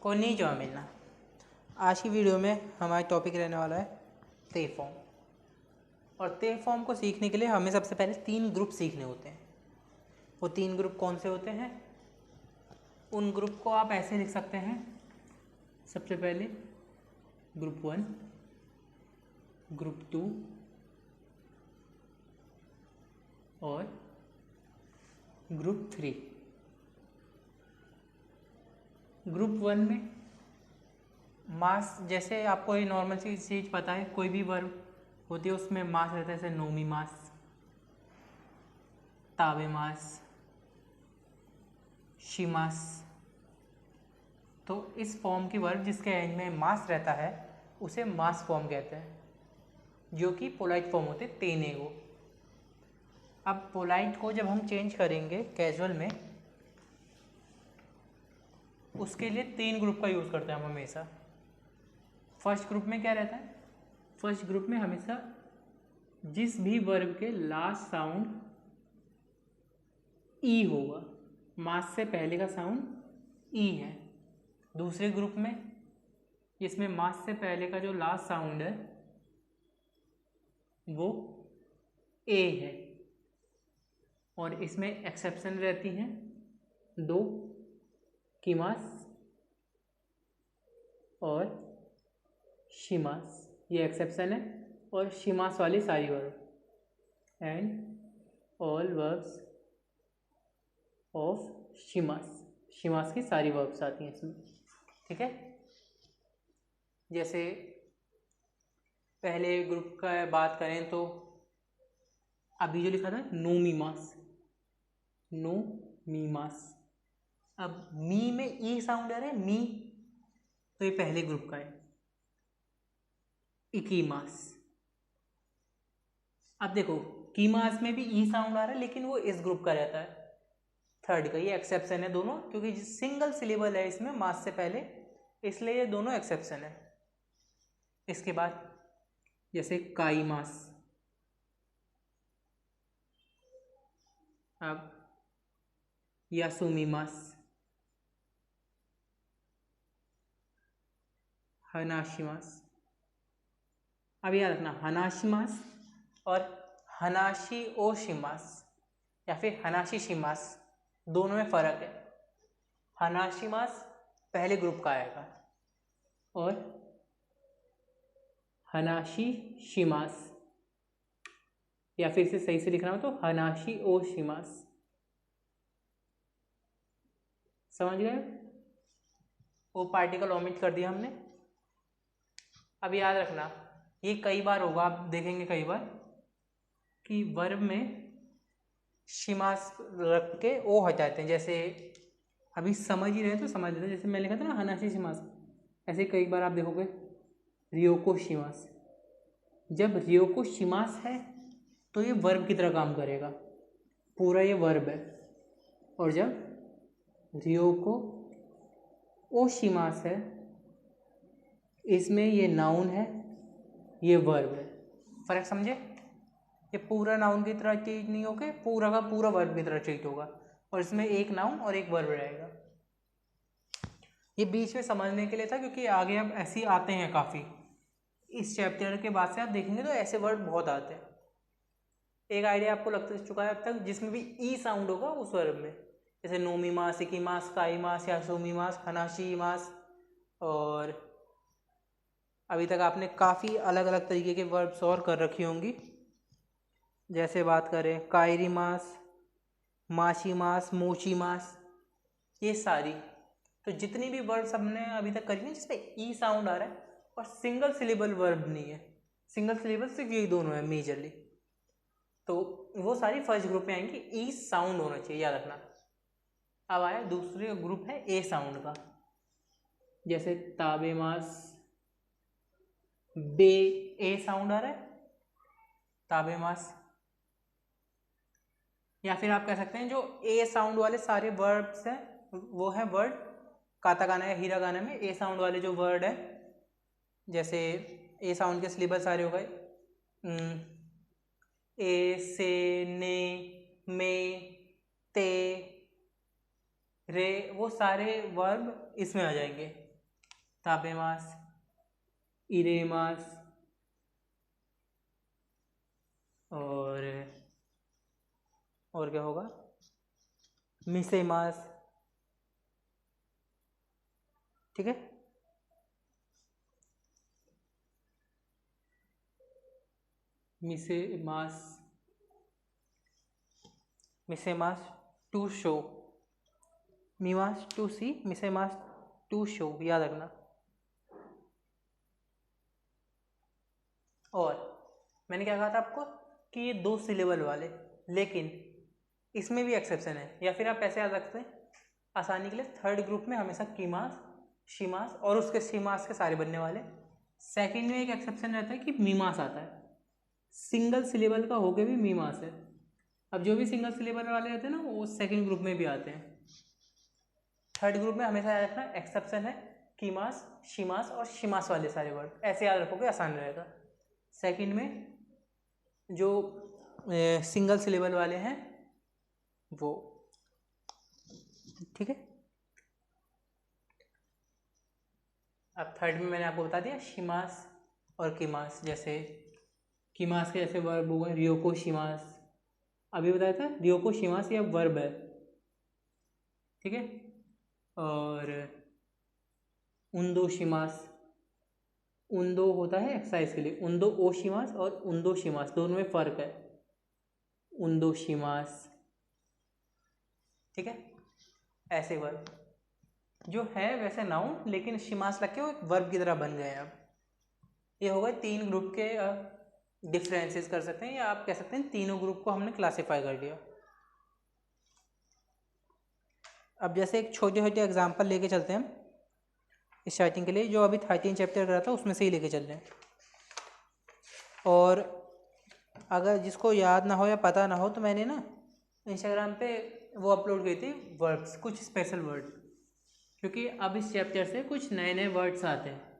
कोन्निचिवा मिलना। आज की वीडियो में हमारा टॉपिक रहने वाला है ते फॉर्म। और ते फॉर्म को सीखने के लिए हमें सबसे पहले 3 ग्रुप सीखने होते हैं। वो 3 ग्रुप कौन से होते हैं? उन ग्रुप को आप ऐसे लिख सकते हैं। सबसे पहले ग्रुप 1, ग्रुप 2 और ग्रुप 3। ग्रुप 1 में मास, जैसे आपको ये नॉर्मल सी चीज़ पता है, कोई भी वर्ब होती है उसमें मास रहता है, जैसे नोमी मास, ताबे मास, शिमास। तो इस फॉर्म की वर्ब जिसके एंड में मास रहता है उसे मास फॉर्म कहते हैं, जो कि पोलाइट फॉर्म होते हैं तेनेगो। अब पोलाइट को जब हम चेंज करेंगे कैजुअल में, उसके लिए 3 ग्रुप का यूज़ करते हैं हम हमेशा। फर्स्ट ग्रुप में क्या रहता है? फर्स्ट ग्रुप में हमेशा जिस भी वर्ब के लास्ट साउंड ई होगा, मास से पहले का साउंड ई है। दूसरे ग्रुप में इसमें मास से पहले का जो लास्ट साउंड है वो ए है। और इसमें एक्सेप्शन रहती हैं 2, कीमास और शिमास। ये एक्सेप्शन है। और शिमास वाली सारी verb and all verbs of शिमास, शिमास की सारी वर्ब्स आती हैं इसमें। ठीक है। जैसे पहले ग्रुप का बात करें तो अभी जो लिखा था नोमीमास, नोमीमास। अब मी में ई साउंड आ रहा है, मी, तो ये पहले ग्रुप का है। इकीमास। अब देखो कीमास में भी ई साउंड आ रहा है, लेकिन वो इस ग्रुप का रहता है, थर्ड का। ये एक्सेप्शन है दोनों, क्योंकि सिंगल सिलेबल है इसमें मास से पहले, इसलिए ये दोनों एक्सेप्शन है। इसके बाद जैसे काईमास, अब यासुमीमास, हनाशिमास। अब याद रखना हनाशिमास और हनाशी ओशिमास या फिर हनाशी शिमास, दोनों में फ़र्क है। हनाशिमास पहले ग्रुप का आएगा और हनाशी शिमास, या फिर इसे सही से लिखना हो तो हनाशी ओ शिमास। समझ गए? वो पार्टिकल ओमिट कर दिया हमने। अब याद रखना ये कई बार होगा, आप देखेंगे कई बार कि वर्ब में शिमास रख के ओ हटाते हैं। जैसे अभी समझ ही रहे तो समझ लेते, जैसे मैंने लिखा था ना हनाशी शिमास, ऐसे कई बार आप देखोगे रियोको शिमास। जब रियोको शिमास है तो ये वर्ब की तरह काम करेगा, पूरा ये वर्ब है। और जब रियोको ओ शिमास है, इसमें ये नाउन है, ये वर्ब है। फर्क समझे? ये पूरा नाउन की तरह ट्रीट नहीं होके पूरा का पूरा वर्ब की तरह ट्रीट होगा, और इसमें एक नाउन और एक वर्ब रहेगा। ये बीच में समझने के लिए था, क्योंकि आगे अब ऐसे ही आते हैं काफ़ी। इस चैप्टर के बाद से आप देखेंगे तो ऐसे वर्ड बहुत आते हैं। एक आइडिया आपको लग चुका है अब तक, जिसमें भी ई साउंड होगा उस वर्ब में, जैसे नोमीमास, इकीमास, काईमास, यासुमीमास, हनाशीमास। और अभी तक आपने काफ़ी अलग अलग तरीके के वर्ब्स और कर रखी होंगी। जैसे बात करें कायरीमास, माशीमास, मोशीमास, ये सारी। तो जितनी भी वर्ब्स हमने अभी तक करी हैं जिसमें ई साउंड आ रहा है और सिंगल सिलेबल वर्ब नहीं है, सिंगल सिलेबल सिर्फ यही दोनों है मेजरली, तो वो सारी फर्स्ट ग्रुप में आएंगी। ई साउंड होना चाहिए, याद रखना। अब आया दूसरे ग्रुप है ए साउंड का। जैसे ताबेमास, बे, ए साउंड आ रहा है, ताबेमास। या फिर आप कह सकते हैं जो ए साउंड वाले सारे वर्ड्स हैं वो है वर्ड काताकाना या हीरागाना में ए साउंड वाले जो वर्ड है, जैसे ए साउंड के सिलेबल सारे हो गए, ए, से, ने, में, ते, रे, वो सारे वर्ब इसमें आ जाएंगे। तापेमास, इरेमास और क्या होगा, मिसेमास। ठीक है, मिसेमास, मिसेमास टू शो, मीमास टू सी, मिसेमास टू शो, याद रखना। और मैंने क्या कहा था आपको कि ये 2 सिलेबल वाले, लेकिन इसमें भी एक्सेप्शन है, या फिर आप ऐसे याद रखते हैं आसानी के लिए, थर्ड ग्रुप में हमेशा कीमास, शीमास और उसके शीमास के सारे बनने वाले। सेकंड में एक एक्सेप्शन रहता है कि मीमास आता है, सिंगल सिलेबल का होके भी मीमास है। अब जो भी सिंगल सिलेबल वाले रहते हैं ना वो सेकंड ग्रुप में भी आते हैं। थर्ड ग्रुप में हमेशा याद रखना एक्सेप्शन है कीमास, शीमास और शीमास वाले सारे वर्ड, ऐसे याद रखोगे आसान रहेगा। सेकंड में जो सिंगल सिलेबल वाले हैं वो, ठीक है। अब थर्ड में मैंने आपको बता दिया शीमास और कीमास, जैसे कीमास के जैसे वर्ब हो गए रियोको शीमास, अभी बताया था रियोको शीमास या वर्ब है, ठीक है। और उन्दो शीमास, उन्दो होता है एक्सरसाइज के लिए, उन्दो ओ शीमास और उन्दो शीमास दोनों में फ़र्क है, उन्दो शीमास, ठीक है। ऐसे वर्ब जो है वैसे नाउन, लेकिन शीमास लग के वो एक वर्ब की तरह बन गए हैं। अब ये हो गए 3 ग्रुप के डिफरेंसेस कर सकते हैं, या आप कह सकते हैं तीनों ग्रुप को हमने क्लासीफाई कर लिया। अब जैसे एक छोटे छोटे एग्जाम्पल लेके चलते हैं हम स्टार्टिंग के लिए, जो अभी 13 चैप्टर करा था उसमें से ही लेके चल रहे हैं। और अगर जिसको याद ना हो या पता ना हो तो मैंने ना इंस्टाग्राम पे वो अपलोड की थी वर्ड्स, कुछ स्पेशल वर्ड, क्योंकि अब इस चैप्टर से कुछ नए नए वर्ड्स आते हैं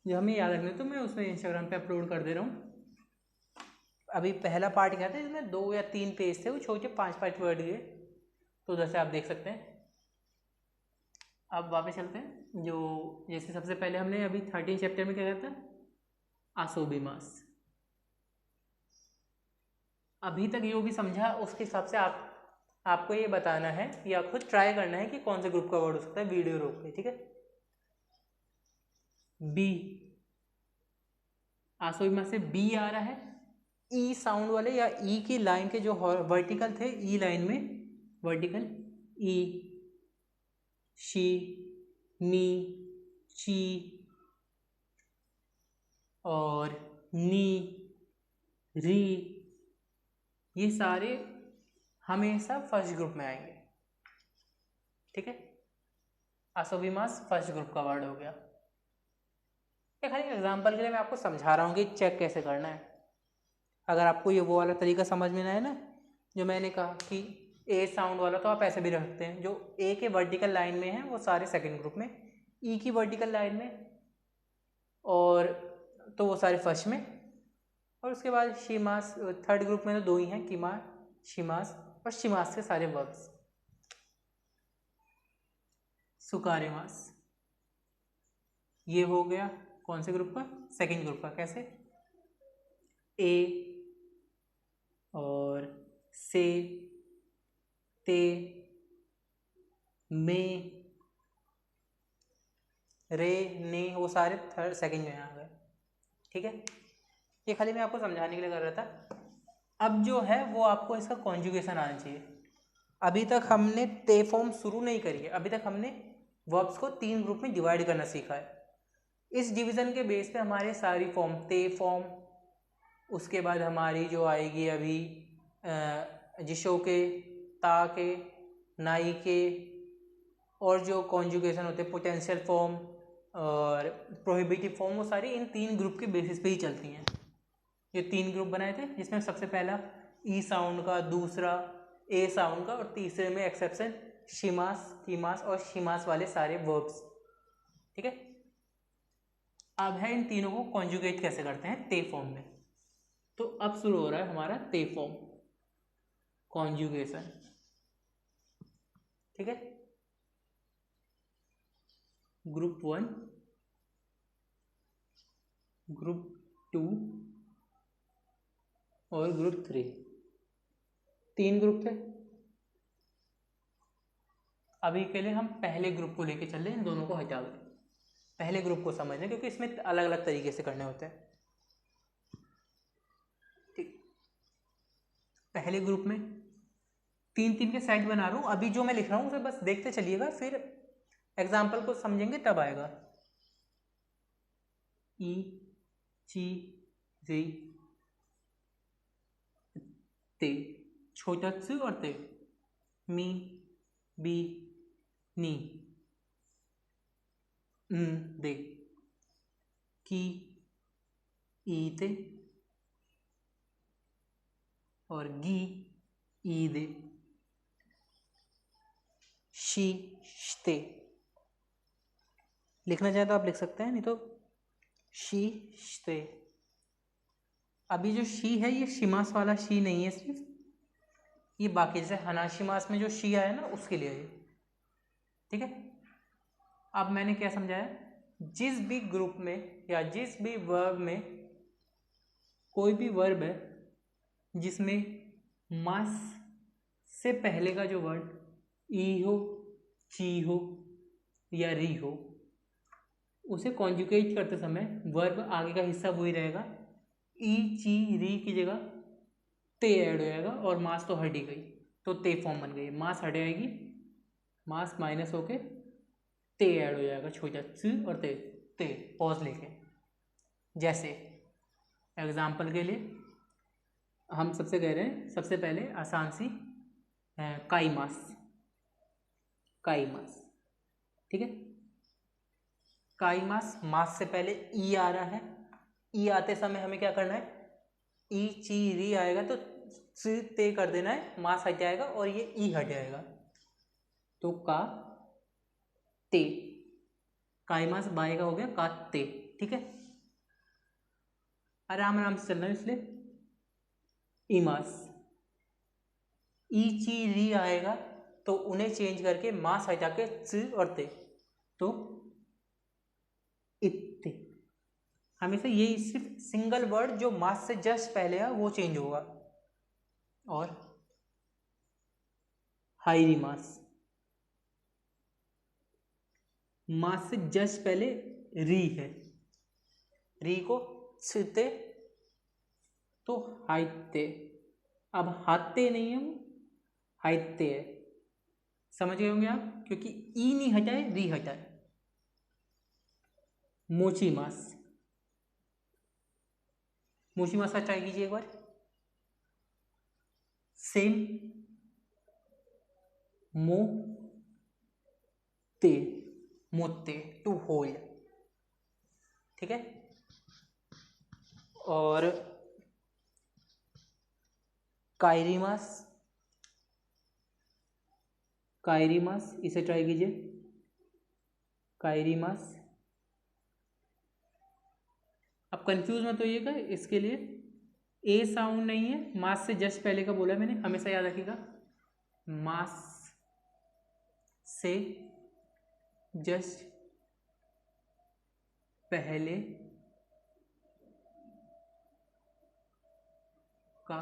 जो हमें याद रखने, तो मैं उसमें इंस्टाग्राम पे अपलोड कर दे रहा हूँ। अभी पहला पार्ट क्या था इसमें 2 या 3 पेज थे, वो छोटे 5-5 वर्ड के, तो उधर से आप देख सकते हैं। अब वापस चलते हैं, जो जैसे सबसे पहले हमने अभी 13 चैप्टर में क्या कहता था, आसोबिमास। अभी तक जो भी समझा उसके हिसाब से आपको ये बताना है या खुद ट्राई करना है कि कौन से ग्रुप का वर्ड हो सकता है, वीडियो रोक के, ठीक है। बी, आसोबिमास से बी आ रहा है, ई साउंड वाले या ई की लाइन के जो वर्टिकल थे, ई लाइन में वर्टिकल, ई, शी, मी, ची और नी, री, ये सारे हमेशा फर्स्ट ग्रुप में आएंगे, ठीक है। आसोबिमास फर्स्ट ग्रुप का वर्ड हो गया। ये खाली एग्जांपल के लिए मैं आपको समझा रहा हूँ कि चेक कैसे करना है। अगर आपको ये वो वाला तरीका समझ में ना आए ना, जो मैंने कहा कि ए साउंड वाला, तो आप ऐसे भी रखते हैं, जो ए के वर्टिकल लाइन में है वो सारे सेकंड ग्रुप में, ई की वर्टिकल लाइन में और तो वो सारे फर्स्ट में, और उसके बाद शीमास थर्ड ग्रुप में तो 2 ही हैं, कीमा, शीमास और शीमास के सारे वर्ब्स। सुकारेमास ये हो गया कौन से ग्रुप का, सेकंड ग्रुप का। कैसे, ए और से, ते, में, रे, ने, वो सारे थर्ड सेकंड में आ गए, ठीक है। ये खाली मैं आपको समझाने के लिए कर रहा था। अब जो है वो आपको इसका कॉन्जुगेशन आना चाहिए। अभी तक हमने ते फॉर्म शुरू नहीं करी है, अभी तक हमने वर्ब्स को 3 ग्रुप में डिवाइड करना सीखा है। इस डिवीज़न के बेस पे हमारे सारी फॉर्म, ते फॉर्म, उसके बाद हमारी जो आएगी अभी जिशो के, ता के, नाई के, और जो कॉन्जुगेशन होते हैं पोटेंशियल फॉर्म और प्रोहिबिटिव फॉर्म, वो सारी इन 3 ग्रुप के बेसिस पे ही चलती हैं। ये 3 ग्रुप बनाए थे, जिसमें सबसे पहला ई साउंड का, दूसरा ए साउंड का, और तीसरे में एक्सेप्शन शीमास, कीमास और शीमास वाले सारे वर्ब्स, ठीक है। अब है इन तीनों को कॉन्जुगेट कैसे करते हैं ते फॉर्म में। तो अब शुरू हो रहा है हमारा ते फॉर्म कॉन्जुगेशन, ठीक है। ग्रुप 1 ग्रुप 2 और ग्रुप 3, 3 ग्रुप थे। अभी के लिए हम पहले ग्रुप को लेके चल रहे हैं, इन दोनों को हटा दें, पहले ग्रुप को समझ लें क्योंकि इसमें अलग अलग तरीके से करने होते हैं। ठीक, पहले ग्रुप में 3 के सेट बना रहा हूँ। अभी जो मैं लिख रहा हूँ उसे बस देखते चलिएगा, फिर एग्जाम्पल को समझेंगे तब आएगा। ई, ची, री, ते, छोटा च और ते, मी, बी, नी, दे, की, ई, ते और गी, ई, दे, शी, श्ते। लिखना चाहे तो आप लिख सकते हैं, नहीं तो शी, श्ते। अभी जो शी है ये शिमास वाला शी नहीं है, सिर्फ ये बाकी जैसे हनाशिमास में जो शी आया ना उसके लिए है। ठीक है, अब मैंने क्या समझाया, जिस भी ग्रुप में या जिस भी वर्ब में कोई भी वर्ब है जिसमें मास से पहले का जो वर्ड ई हो, ची हो या री हो, उसे कॉन्जुगेट करते समय वर्ब आगे का हिस्सा वही रहेगा। ई, ची, री की जगह ते ऐड हो जाएगा और मास तो हट ही गई, तो ते फॉर्म बन गई। मास हट जाएगी, मास माइनस होके ते ऐड हो जाएगा, छोटा च और ते, ते पॉज लेके। जैसे एग्जाम्पल के लिए हम सबसे कह रहे हैं, सबसे पहले आसान सी काई मास, काई मास। ठीक है, काई मास, मास से पहले ई आ रहा है, ई आते समय हमें क्या करना है, ई, ची, री आएगा तो च ते कर देना है, मास हट जाएगा और ये ई हट जाएगा, तो का ते, काई मास बाय का हो गया का ते। ठीक है, आराम आराम से चलना है, इसलिए इमास, ई, ची, री आएगा तो उन्हें चेंज करके मास हटा के च और ते, तो इत्ते। हमेशा यही सिर्फ सिंगल वर्ड जो मास से जस्ट पहले है वो चेंज होगा। और हाईरी मास, मास से जस्ट पहले री है, री को छते तो हाइते। अब हाते नहीं है, वो हाइते है, समझ गए होंगे आप, क्योंकि ई नहीं हटाए, री हटाए। मोची मास, मोची मास का ट्राई कीजिए एक बार। सेम, मो ते, मोते, टू होल। ठीक है, और कायरीमास, कायरीमास इसे ट्राई कीजिए, कायरीमास। अब कंफ्यूज मत होइएगा, इसके लिए ए साउंड नहीं है, मास से जस्ट पहले का बोला मैंने, हमेशा याद रखिएगा, मास से जस्ट पहले का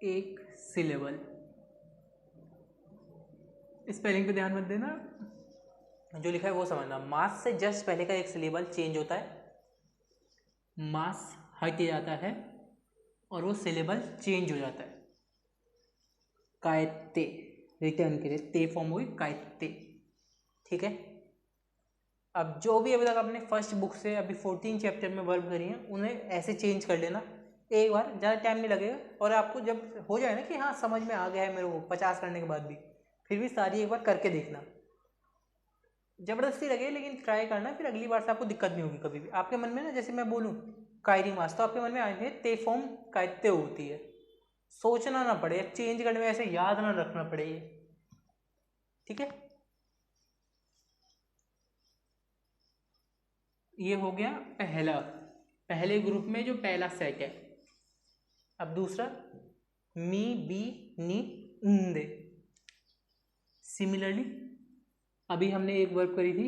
एक सिलेबल। स्पेलिंग पे ध्यान मत देना, जो लिखा है वो समझना। मास से जस्ट पहले का एक सिलेबल चेंज होता है, मास हट जाता है और वो सिलेबल चेंज हो जाता है। कायते, रिटर्न के लिए ते फॉर्म हुई कायते। ठीक है, अब जो भी अभी तक आपने फर्स्ट बुक से अभी 14 चैप्टर में वर्ब करी हैं उन्हें ऐसे चेंज कर लेना एक बार, ज़्यादा टाइम नहीं लगेगा। और आपको जब हो जाए ना कि हाँ समझ में आ गया है मेरे को 50 करने के बाद भी, फिर भी सारी एक बार करके देखना, ज़बरदस्ती लगे लेकिन ट्राई करना, फिर अगली बार से आपको दिक्कत नहीं होगी कभी भी। आपके मन में ना, जैसे मैं बोलूँ कायरी मास, तो आपके मन में आएंगे ते फॉर्म कायते होती है, सोचना ना पड़े, चेंज करने में ऐसे याद ना रखना पड़े। ठीक है, ये हो गया पहला, पहले ग्रुप में जो पहला सेट है। अब दूसरा मी, बी, नी, दे। सिमिलरली अभी हमने एक वर्ब करी थी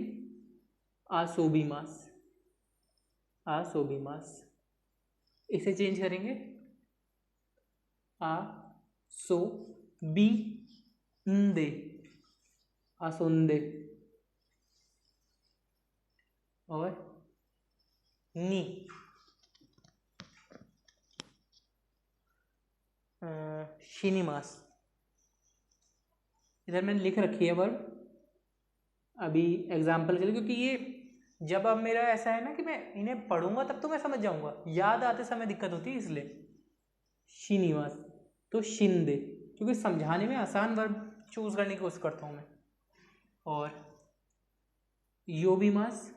आसोबी मास, आ सो भी मास। इसे चेंज करेंगे, आ सो बी दे, आसुंदे। और नी शिनिमास। इधर मैंने लिख रखी है वर्ब अभी एग्जाम्पल के लिए, क्योंकि ये जब अब मेरा ऐसा है ना कि मैं इन्हें पढ़ूंगा तब तो मैं समझ जाऊंगा, याद आते समय दिक्कत होती है इसलिए। श्रीनिवास तो शिंदे, क्योंकि समझाने में आसान वर्ब चूज करने की कोशिश करता हूँ मैं। और योबिमास,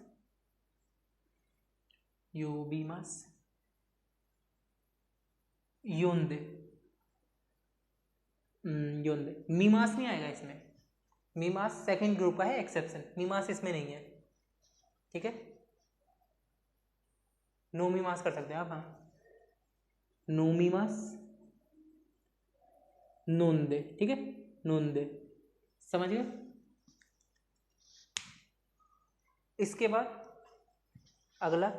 योबिमास, योंदे, योंदे। मीमास नहीं आएगा इसमें, मीमास सेकंड ग्रुप का है एक्सेप्शन, मीमास इसमें नहीं है, ठीक है। नो मीमास कर सकते हैं आप, हाँ, नो मीमास, नोंदे, ठीक है, नोंदे, समझ गए। इसके बाद अगला,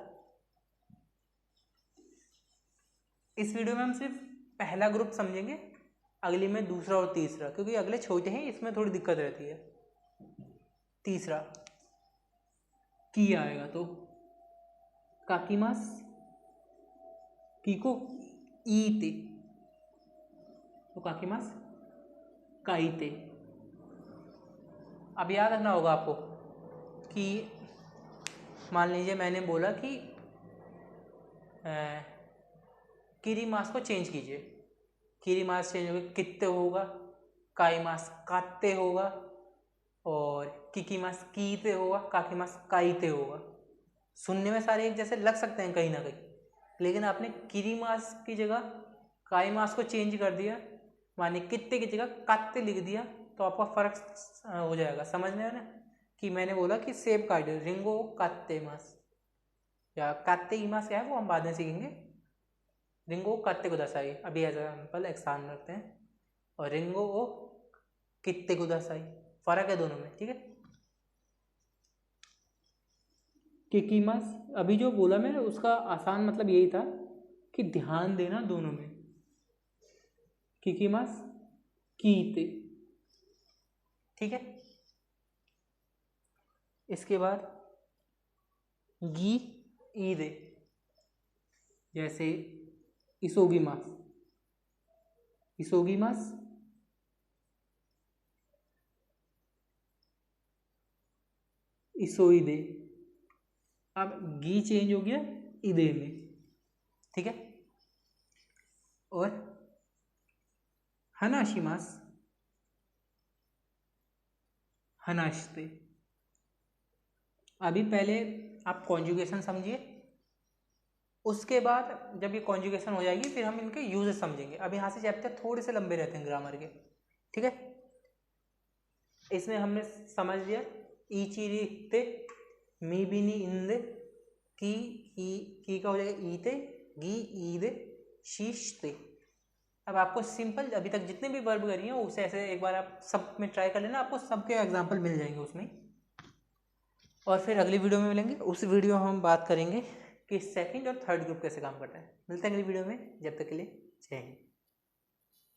इस वीडियो में हम सिर्फ पहला ग्रुप समझेंगे, अगली में दूसरा और तीसरा, क्योंकि अगले छोटे हैं इसमें थोड़ी दिक्कत रहती है। तीसरा की आएगा तो काकीमास, कीको ईते, तो काकीमास काईते। अब याद रखना होगा आपको कि मान लीजिए मैंने बोला कि किरीमास को चेंज कीजिए, किरीमास चेंज होगा कित्ते होगा, काईमास कात्ते होगा, और किकीमास कीते होगा, काकीमास काईते होगा। सुनने में सारे एक जैसे लग सकते हैं कहीं ना कहीं, लेकिन आपने किरीमास की जगह काईमास को चेंज कर दिया, माने कित्ते की जगह कात्ते लिख दिया, तो आपका फर्क हो जाएगा। समझ में आया ना कि मैंने बोला कि सेब काट रिंगो कात्ते मास, या कात्ते इमास क्या है वो हम बाद में सीखेंगे। रिंगो कात्ते को दसाई, अभी एग्जाम्पल एक्सान रखते हैं, और रिंगो ओ कित्ते को दसाई, फर्क है दोनों में, ठीक है। किकीमास अभी जो बोला मैंने उसका आसान मतलब यही था कि ध्यान देना दोनों में, किकीमास कीते, ठीक है। इसके बाद गी ईदे, जैसे इसोगीमास, इसोगीमास इसोईदे। अब गी चेंज हो गया ईदे में, ठीक है। और हनाशिमास, हनाशते। अभी पहले आप कॉन्जुगेशन समझिए, उसके बाद जब ये कॉन्जुगेशन हो जाएगी फिर हम इनके यूजेस समझेंगे। अब यहाँ से चैप्टर थोड़े से लंबे रहते हैं ग्रामर के, ठीक है। इसमें हमने समझ लिया ईचिरिते, मी बिनी इंदे, की का हो जाएगा ईते, गी ईदे, शीशते। अब आपको सिंपल अभी तक जितने भी वर्ब करी हैं उसे ऐसे एक बार आप सब में ट्राई कर लेना, आपको सबके एग्जाम्पल मिल जाएंगे उसमें। और फिर अगली वीडियो में मिलेंगे, उस वीडियो में हम बात करेंगे कि सेकंड और थर्ड ग्रुप कैसे काम करता है। मिलते हैं अगली वीडियो में, जब तक के लिए जय हिंद।